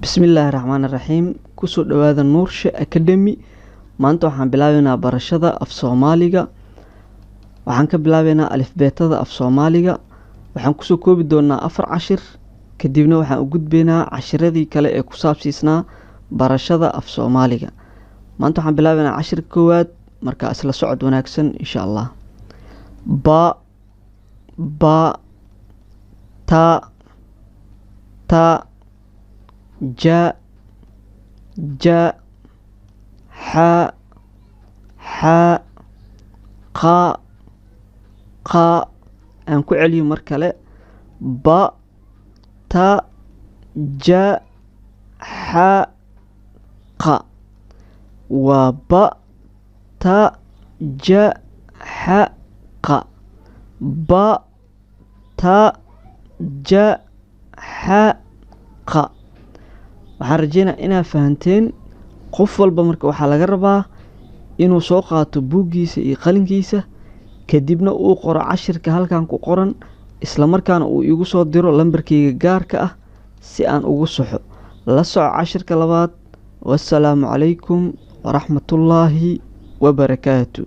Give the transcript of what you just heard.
Bismillaahi Raxmaani Raxiim. Kusoo dhawaada Nuurshe Academy. Maanta waxaan bilaabeynaa barashada af Soomaaliga. Waxaan ka bilaabeynaa alifbeetada af Soomaaliga. Waxaan kusoo koobi doonaa 4 cashir. Kadibna waxaan u gudbeynaa cashiradii kale ee ku saabsiisnaa barashada af Soomaaliga. Maanta waxaan bilaabeynaa cashirka koowaad, marka isla socod wanaagsan insha Allah. Ba ta ja xa qa aan ku celiyo mar kale. Ba ta ja xa qa waa ba ta ja xa qa. Ba ta ja xa qa. waxaan rajeynaa inaad fahanteen. qof walba marka waxaa laga rabaa inuu soo qaato buuggiisa iyo qalinkiisa, kadibna uu qoro cashirka halkan ku qoran, isla markaana uu igu soo diro lambarkayga gaarka ah si aan ugu saxo. la soco cashirka labaad. wassalaamu calaykum waraxmatullaahi wabarakaatu.